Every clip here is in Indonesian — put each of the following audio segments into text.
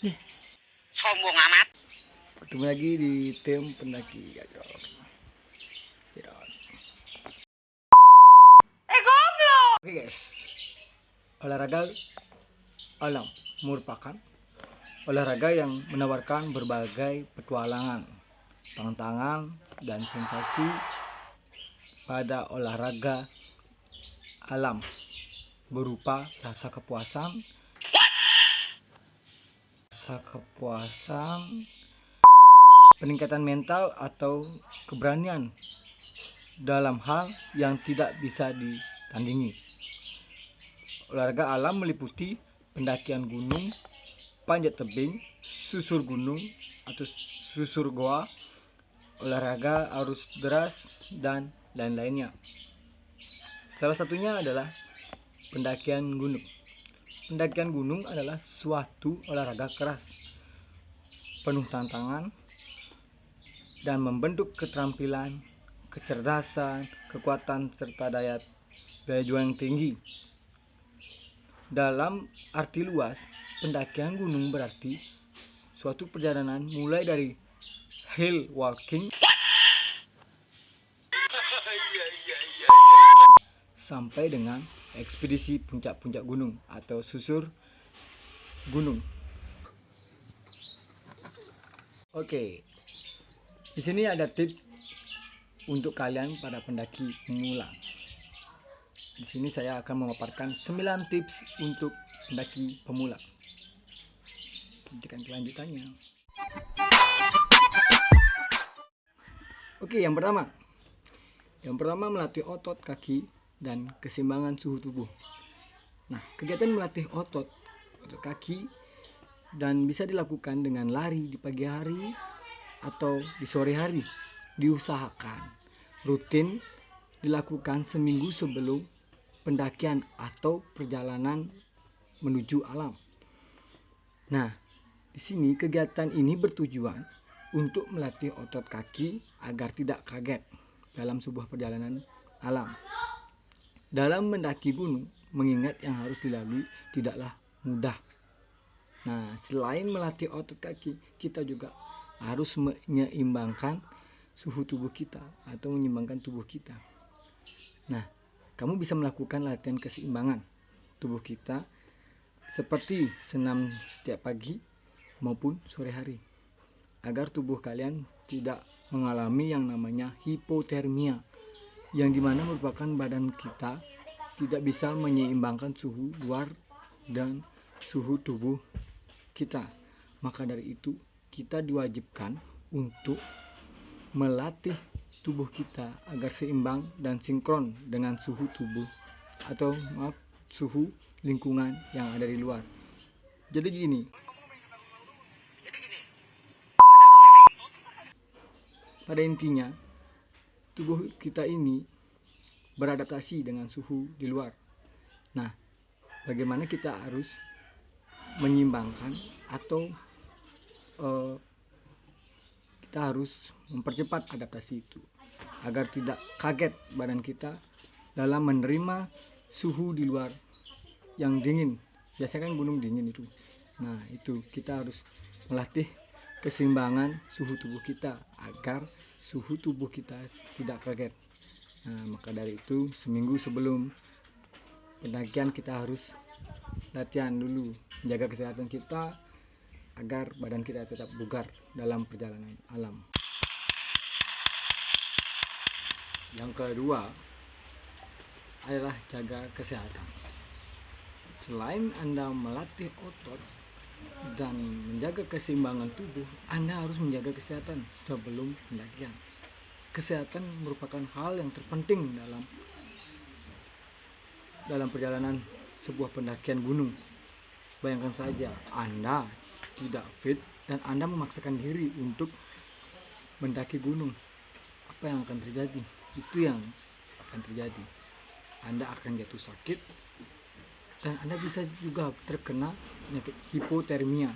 Nih, Sombong amat. ketemu lagi di tim pendaki gacor. Ya. Goblok. Oke guys, olahraga alam merupakan olahraga yang menawarkan berbagai petualangan, tantangan, dan sensasi pada olahraga alam berupa rasa kepuasan, peningkatan mental atau keberanian dalam hal yang tidak bisa ditandingi. Olahraga alam meliputi pendakian gunung, panjat tebing, susur gunung atau susur goa, olahraga arus deras, dan lain-lainnya. Salah satunya adalah pendakian gunung. Pendakian gunung adalah suatu olahraga keras, penuh tantangan, dan membentuk keterampilan, kecerdasan, kekuatan, serta daya juang yang tinggi. Dalam arti luas, pendakian gunung berarti suatu perjalanan mulai dari hill walking sampai dengan ekspedisi puncak-puncak gunung atau susur gunung. Oke, di sini ada tips untuk kalian para pendaki pemula. Di sini saya akan memaparkan 9 tips untuk pendaki pemula. Nantikan kelanjutannya. Oke, yang pertama melatih otot kaki dan keseimbangan suhu tubuh. Nah, kegiatan melatih otot kaki dan bisa dilakukan dengan lari di pagi hari atau di sore hari. Diusahakan rutin dilakukan seminggu sebelum pendakian atau perjalanan menuju alam. Nah, di sini kegiatan ini bertujuan untuk melatih otot kaki agar tidak kaget dalam sebuah perjalanan alam. Dalam mendaki gunung, mengingat yang harus dilalui tidaklah mudah. Nah, selain melatih otot kaki, kita juga harus menyeimbangkan suhu tubuh kita atau menyeimbangkan tubuh kita. Nah, kamu bisa melakukan latihan keseimbangan tubuh kita seperti senam setiap pagi maupun sore hari, agar tubuh kalian tidak mengalami yang namanya hipotermia, yang dimana merupakan badan kita tidak bisa menyeimbangkan suhu luar dan suhu tubuh kita. Maka dari itu kita diwajibkan untuk melatih tubuh kita agar seimbang dan sinkron dengan suhu tubuh atau suhu lingkungan yang ada di luar. Jadi gini, pada intinya tubuh kita ini beradaptasi dengan suhu di luar. Nah, bagaimana kita harus menyeimbangkan atau kita harus mempercepat adaptasi itu agar tidak kaget badan kita dalam menerima suhu di luar yang dingin. Biasanya kan gunung dingin itu. Nah, itu kita harus melatih keseimbangan suhu tubuh kita agar suhu tubuh kita tidak kaget. Nah, maka dari itu seminggu sebelum pendakian kita harus latihan dulu, menjaga kesehatan kita agar badan kita tetap bugar dalam perjalanan alam. Yang kedua adalah jaga kesehatan. Selain Anda melatih otot dan menjaga keseimbangan tubuh, Anda harus menjaga kesehatan sebelum pendakian. Kesehatan merupakan hal yang terpenting dalam perjalanan sebuah pendakian gunung. Bayangkan saja Anda tidak fit dan Anda memaksakan diri untuk mendaki gunung. Apa yang akan terjadi? Itu yang akan terjadi. Anda akan jatuh sakit dan Anda bisa juga terkena penyakit hipotermia.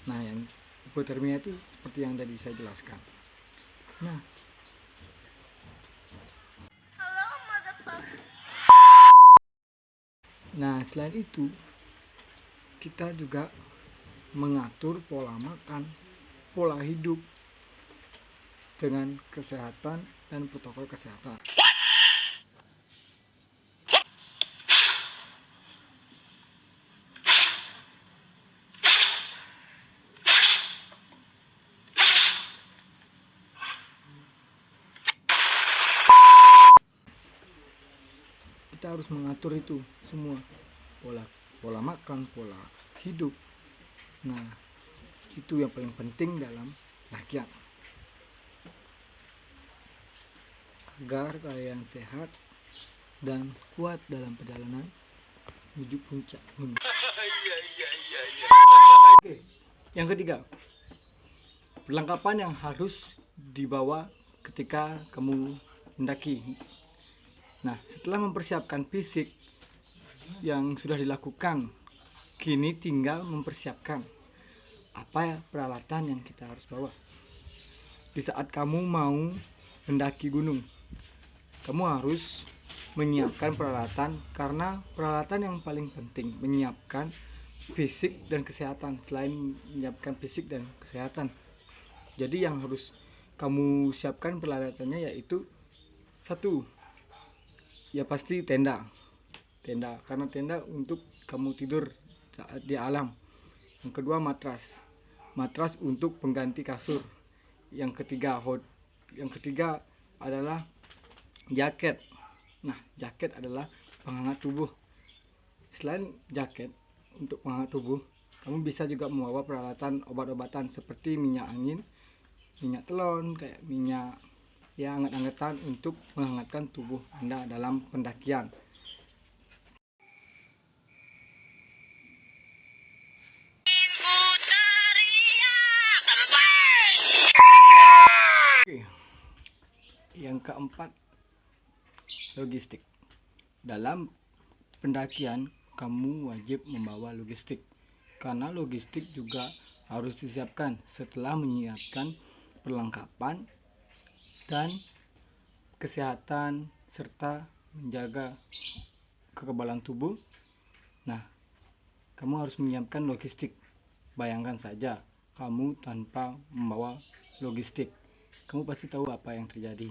Nah, yang hipotermia itu seperti yang tadi saya jelaskan. Nah, selain itu kita juga mengatur pola makan, pola hidup dengan kesehatan dan protokol kesehatan. Kita harus mengatur itu semua, pola makan, pola hidup. Nah, itu yang paling penting dalam pendakian, agar kalian sehat dan kuat dalam perjalanan menuju puncak gunung. Oke, yang ketiga, perlengkapan yang harus dibawa ketika kamu mendaki. Nah, setelah mempersiapkan fisik yang sudah dilakukan, kini tinggal mempersiapkan apa peralatan yang kita harus bawa. Di saat kamu mau mendaki gunung, kamu harus menyiapkan peralatan, karena peralatan yang paling penting menyiapkan fisik dan kesehatan. Selain menyiapkan fisik dan kesehatan, jadi yang harus kamu siapkan peralatannya yaitu satu, ya pasti tenda, karena tenda untuk kamu tidur saat di alam. Yang kedua, matras untuk pengganti kasur. Yang ketiga adalah jaket. Nah, jaket adalah penghangat tubuh. Selain jaket untuk penghangat tubuh, kamu bisa juga membawa peralatan obat-obatan seperti minyak angin, minyak telon, kayak minyak ya hangat-hangatan untuk menghangatkan tubuh Anda dalam pendakian. Oke. Yang keempat, logistik. Dalam pendakian kamu wajib membawa logistik, karena logistik juga harus disiapkan setelah menyiapkan perlengkapan dan kesehatan serta menjaga kekebalan tubuh. Nah, kamu harus menyiapkan logistik. Bayangkan saja kamu tanpa membawa logistik, kamu pasti tahu apa yang terjadi.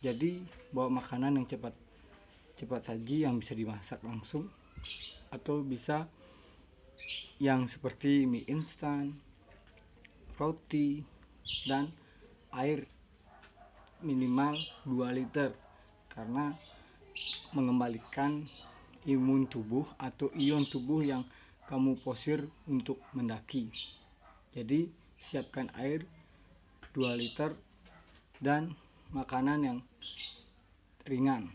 Jadi bawa makanan yang cepat saji, yang bisa dimasak langsung, atau bisa yang seperti mie instan, roti, dan air minimal 2 liter, karena mengembalikan imun tubuh atau ion tubuh yang kamu posir untuk mendaki. Jadi siapkan air 2 liter dan makanan yang ringan.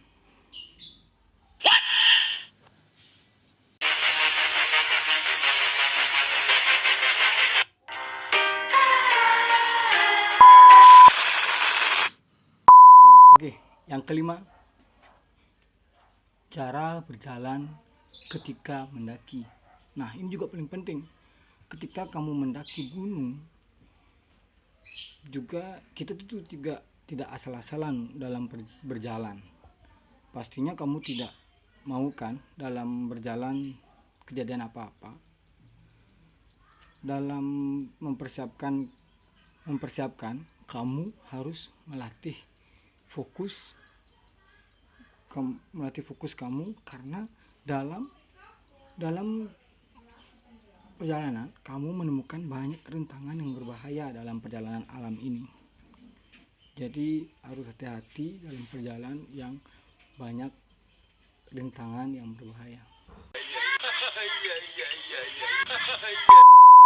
Oke, yang kelima, cara berjalan ketika mendaki. Nah, ini juga paling penting. Ketika kamu mendaki gunung, juga kita tuh tidak asal-asalan dalam berjalan. Pastinya kamu tidak mau kan dalam berjalan kejadian apa-apa. Dalam mempersiapkan, kamu harus melatih fokus kamu, karena dalam perjalanan kamu menemukan banyak rintangan yang berbahaya dalam perjalanan alam ini. Jadi harus hati-hati dalam perjalanan yang banyak rintangan yang berbahaya.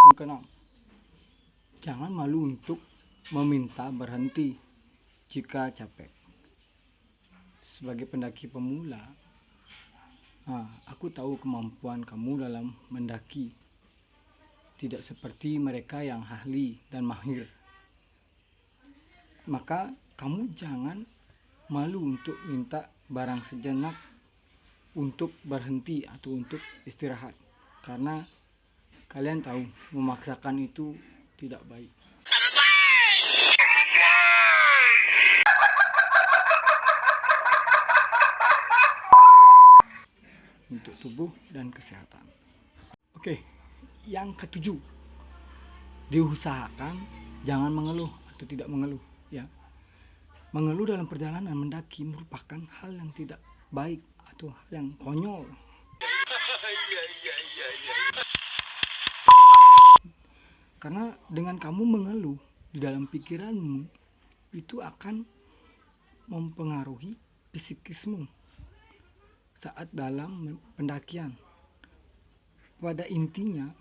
Yang keenam, jangan malu untuk meminta berhenti jika capek. Sebagai pendaki pemula, aku tahu kemampuan kamu dalam mendaki tidak seperti mereka yang ahli dan mahir. Maka kamu jangan malu untuk minta barang sejenak untuk berhenti atau untuk istirahat, karena kalian tahu memaksakan itu tidak baik. untuk tubuh dan kesehatan. Oke, yang ketujuh, diusahakan jangan mengeluh atau tidak mengeluh ya. Mengeluh dalam perjalanan mendaki merupakan hal yang tidak baik atau hal yang konyol. Karena dengan kamu mengeluh di dalam pikiranmu, itu akan mempengaruhi psikismu saat dalam pendakian. Pada intinya,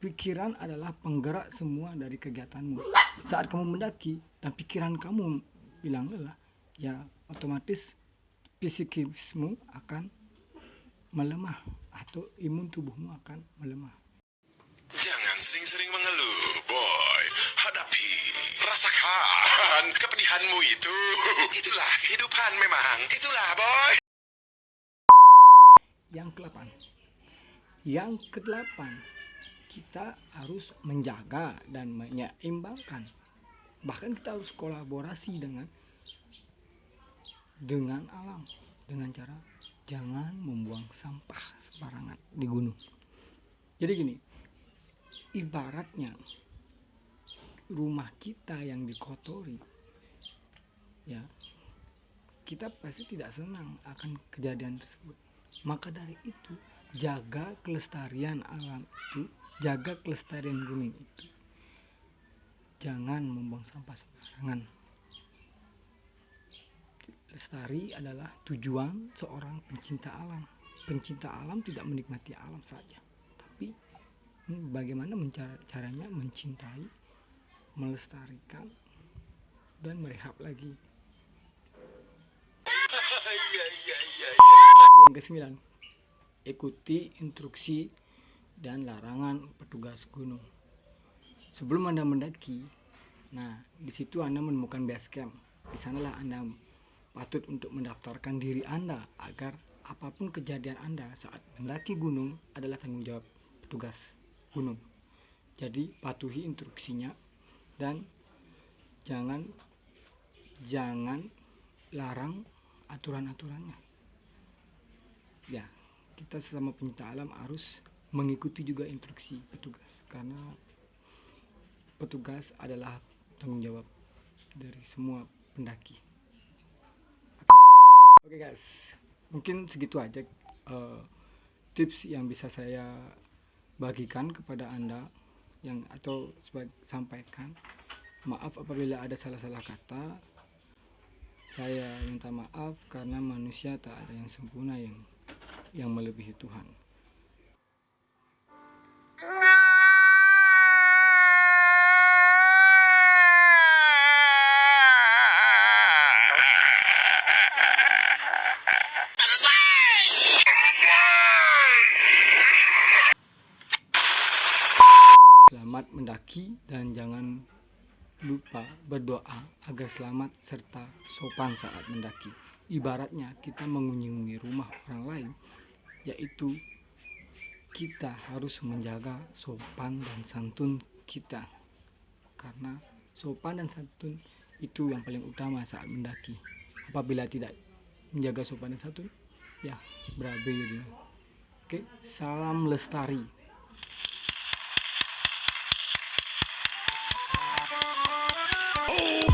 pikiran adalah penggerak semua dari kegiatanmu. Saat kamu mendaki dan pikiran kamu bilang lelah, ya otomatis psikismu akan melemah atau imun tubuhmu akan melemah. Jangan sering-sering mengeluh, boy. Hadapi, rasakan kepedihanmu itu. Itulah kehidupan memang. Itulah, boy. Yang kedelapan, kita harus menjaga dan menyeimbangkan. Bahkan kita harus kolaborasi dengan alam, dengan cara jangan membuang sampah sembarangan di gunung. Jadi gini, ibaratnya rumah kita yang dikotori, ya kita pasti tidak senang akan kejadian tersebut. Maka dari itu, jaga kelestarian alam itu, jaga kelestarian gunung itu. Jangan membuang sampah sembarangan. Lestari adalah tujuan seorang pencinta alam. Pencinta alam tidak menikmati alam saja, tapi bagaimana caranya mencintai, melestarikan, dan merehab lagi. Yang kesembilan, ikuti instruksi dan larangan petugas gunung. Sebelum Anda mendaki, nah di situ Anda menemukan base camp. Di sanalah Anda patut untuk mendaftarkan diri Anda agar apapun kejadian Anda saat mendaki gunung adalah tanggung jawab petugas gunung. Jadi patuhi instruksinya dan jangan larang aturan-aturannya. Ya, kita sesama pencinta alam harus mengikuti juga instruksi petugas, karena petugas adalah tanggung jawab dari semua pendaki. Oke guys, mungkin segitu aja tips yang bisa saya bagikan kepada Anda atau sampaikan. Maaf apabila ada salah-salah kata. Saya minta maaf karena manusia tak ada yang sempurna yang melebihi Tuhan. Selamat mendaki dan jangan lupa berdoa agar selamat serta sopan saat mendaki. Ibaratnya kita mengunjungi rumah orang lain, yaitu kita harus menjaga sopan dan santun kita, karena sopan dan santun itu yang paling utama saat mendaki. Apabila tidak menjaga sopan dan santun, ya berabe jadinya. Oke, salam lestari. Oh.